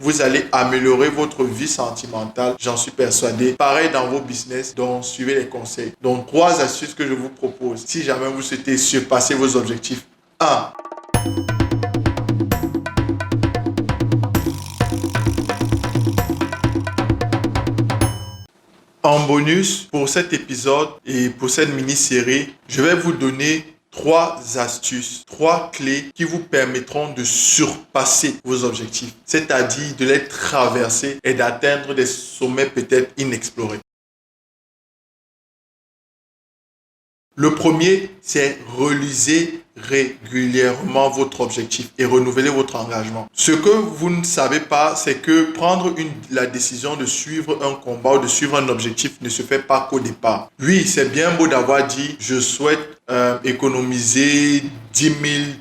vous allez améliorer votre vie sentimentale, j'en suis persuadé. Pareil dans vos business, donc suivez les conseils. Donc 3 astuces que je vous propose si jamais vous souhaitez surpasser vos objectifs. 1. En bonus, pour cet épisode et pour cette mini-série, je vais vous donner 3 astuces, 3 clés qui vous permettront de surpasser vos objectifs, c'est-à-dire de les traverser et d'atteindre des sommets peut-être inexplorés. Le premier, c'est relisez régulièrement votre objectif et renouveler votre engagement. Ce que vous ne savez pas, c'est que prendre la décision de suivre un combat ou de suivre un objectif ne se fait pas qu'au départ. Oui, c'est bien beau d'avoir dit je souhaite économiser 10 000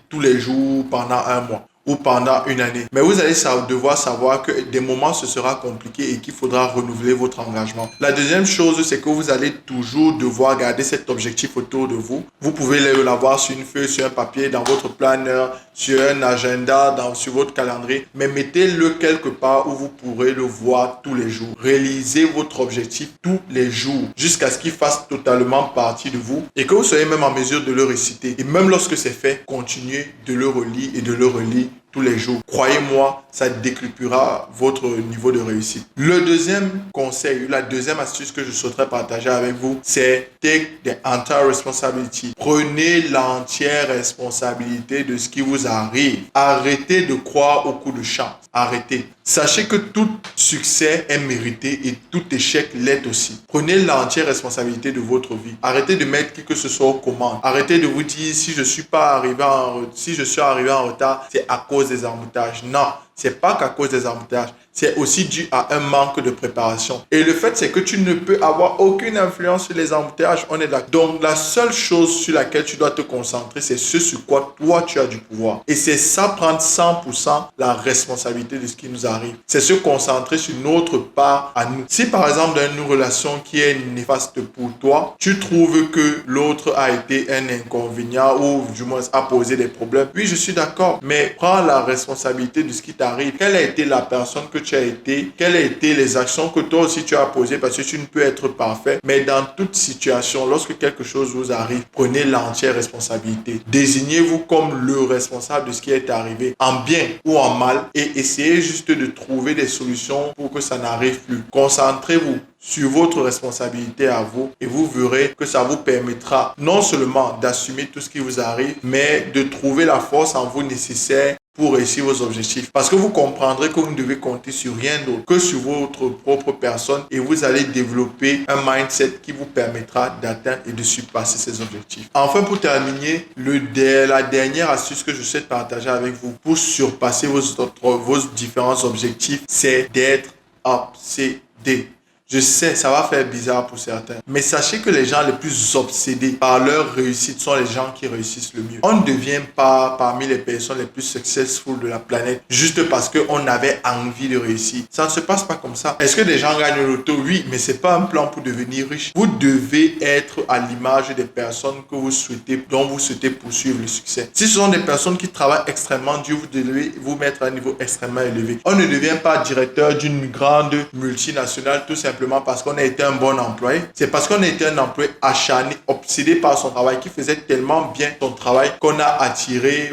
tous les jours pendant un mois ou pendant une année. Mais vous allez devoir savoir que des moments ce sera compliqué et qu'il faudra renouveler votre engagement. La deuxième chose, c'est que vous allez toujours devoir garder cet objectif autour de vous. Vous pouvez l'avoir sur une feuille, sur un papier, dans votre planeur, sur un agenda, sur votre calendrier, mais mettez-le quelque part où vous pourrez le voir tous les jours. Réalisez votre objectif tous les jours jusqu'à ce qu'il fasse totalement partie de vous et que vous soyez même en mesure de le réciter. Et même lorsque c'est fait, continuez de le relire et de le relire tous les jours. Croyez-moi, ça décuplera votre niveau de réussite. Le deuxième conseil, la deuxième astuce que je souhaiterais partager avec vous, c'est take the entire responsibility. Prenez l'entière responsabilité de ce qui vous arrive. Arrêtez de croire au coup de chance. Arrêtez. Sachez que tout succès est mérité et tout échec l'est aussi. Prenez l'entière responsabilité de votre vie. Arrêtez de mettre qui que ce soit aux commandes. Arrêtez de vous dire si je suis arrivé en retard, c'est à cause des embouteillages. Non, c'est pas qu'à cause des embouteillages. C'est aussi dû à un manque de préparation. Et le fait, c'est que tu ne peux avoir aucune influence sur les embouteillages. On est d'accord. Donc, la seule chose sur laquelle tu dois te concentrer, c'est ce sur quoi toi, tu as du pouvoir. Et c'est ça, prendre 100% la responsabilité de ce qui nous arrive. C'est se concentrer sur notre part à nous. Si, par exemple, dans une relation qui est néfaste pour toi, tu trouves que l'autre a été un inconvénient ou du moins a posé des problèmes, oui, je suis d'accord. Mais prends la responsabilité de ce qui t'arrive. Quelle a été la personne que tu as été, quelles ont été les actions que toi aussi tu as posées, parce que tu ne peux être parfait, mais dans toute situation, lorsque quelque chose vous arrive, prenez l'entière responsabilité. Désignez-vous comme le responsable de ce qui est arrivé, en bien ou en mal, et essayez juste de trouver des solutions pour que ça n'arrive plus. Concentrez-vous sur votre responsabilité à vous et vous verrez que ça vous permettra non seulement d'assumer tout ce qui vous arrive, mais de trouver la force en vous nécessaire pour réussir vos objectifs. Parce que vous comprendrez que vous ne devez compter sur rien d'autre que sur votre propre personne et vous allez développer un mindset qui vous permettra d'atteindre et de surpasser ces objectifs. Enfin, pour terminer, la dernière astuce que je souhaite partager avec vous pour surpasser vos différents objectifs, c'est d'être obsédé. Je sais, ça va faire bizarre pour certains. Mais sachez que les gens les plus obsédés par leur réussite sont les gens qui réussissent le mieux. On ne devient pas parmi les personnes les plus successful de la planète juste parce qu'on avait envie de réussir. Ça ne se passe pas comme ça. Est-ce que des gens gagnent le loto? Oui, mais ce n'est pas un plan pour devenir riche. Vous devez être à l'image des personnes dont vous souhaitez poursuivre le succès. Si ce sont des personnes qui travaillent extrêmement dur, vous devez vous mettre à un niveau extrêmement élevé. On ne devient pas directeur d'une grande multinationale tout simplement parce qu'on a été un bon employé. C'est parce qu'on a été un employé acharné, obsédé par son travail, qui faisait tellement bien son travail qu'on a attiré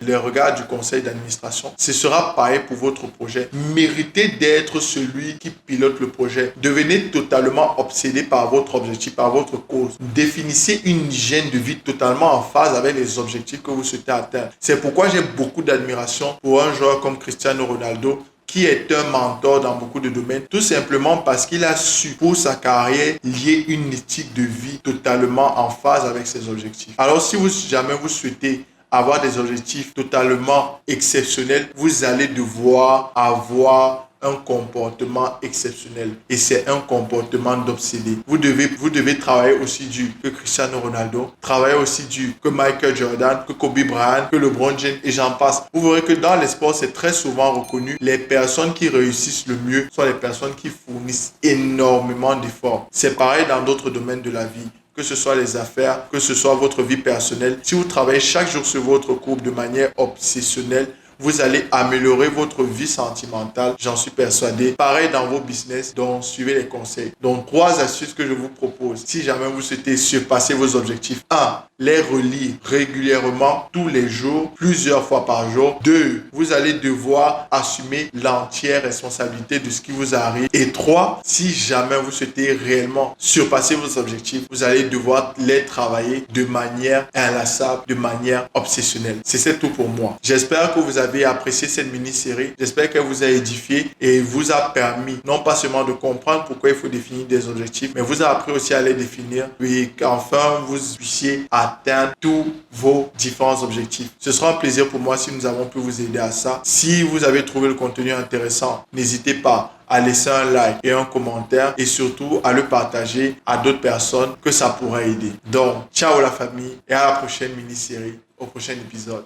les regards du conseil d'administration. Ce sera pareil pour votre projet. Méritez d'être celui qui pilote le projet. Devenez totalement obsédé par votre objectif, par votre cause. Définissez une hygiène de vie totalement en phase avec les objectifs que vous souhaitez atteindre. C'est pourquoi j'ai beaucoup d'admiration pour un joueur comme Cristiano Ronaldo, qui est un mentor dans beaucoup de domaines, tout simplement parce qu'il a su, pour sa carrière, lier une éthique de vie totalement en phase avec ses objectifs. Alors, si jamais vous souhaitez avoir des objectifs totalement exceptionnels, vous allez devoir avoir un comportement exceptionnel et c'est un comportement d'obsédé. Vous devez travailler aussi dur que Cristiano Ronaldo, travailler aussi dur que Michael Jordan, que Kobe Bryant, que LeBron James et j'en passe. Vous verrez que dans les sports, c'est très souvent reconnu. Les personnes qui réussissent le mieux sont les personnes qui fournissent énormément d'efforts. C'est pareil dans d'autres domaines de la vie. Que ce soit les affaires, que ce soit votre vie personnelle. Si vous travaillez chaque jour sur votre courbe de manière obsessionnelle, vous allez améliorer votre vie sentimentale, j'en suis persuadé. Pareil dans vos business, donc suivez les conseils. Donc 3 astuces que je vous propose si jamais vous souhaitez surpasser vos objectifs. 1. Les relire régulièrement tous les jours, plusieurs fois par jour. 2. Vous allez devoir assumer l'entière responsabilité de ce qui vous arrive. Et 3. Si jamais vous souhaitez réellement surpasser vos objectifs, vous allez devoir les travailler de manière inlassable, de manière obsessionnelle. C'est tout pour moi. J'espère que vous avez apprécié cette mini-série. J'espère qu'elle vous a édifié et vous a permis non pas seulement de comprendre pourquoi il faut définir des objectifs, mais vous a appris aussi à les définir et qu'enfin vous puissiez atteindre tous vos différents objectifs. Ce sera un plaisir pour moi si nous avons pu vous aider à ça. Si vous avez trouvé le contenu intéressant, n'hésitez pas à laisser un like et un commentaire et surtout à le partager à d'autres personnes que ça pourrait aider. Donc, ciao la famille et à la prochaine mini-série, au prochain épisode.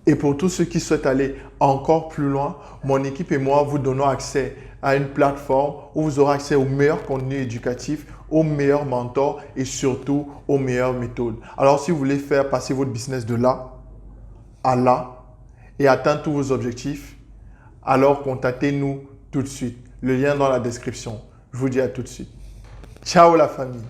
Et pour tous ceux qui souhaitent aller encore plus loin, mon équipe et moi vous donnons accès à une plateforme où vous aurez accès aux meilleurs contenus éducatifs, aux meilleurs mentors et surtout aux meilleures méthodes. Alors si vous voulez faire passer votre business de là à là et atteindre tous vos objectifs, alors contactez-nous tout de suite. Le lien dans la description. Je vous dis à tout de suite. Ciao la famille.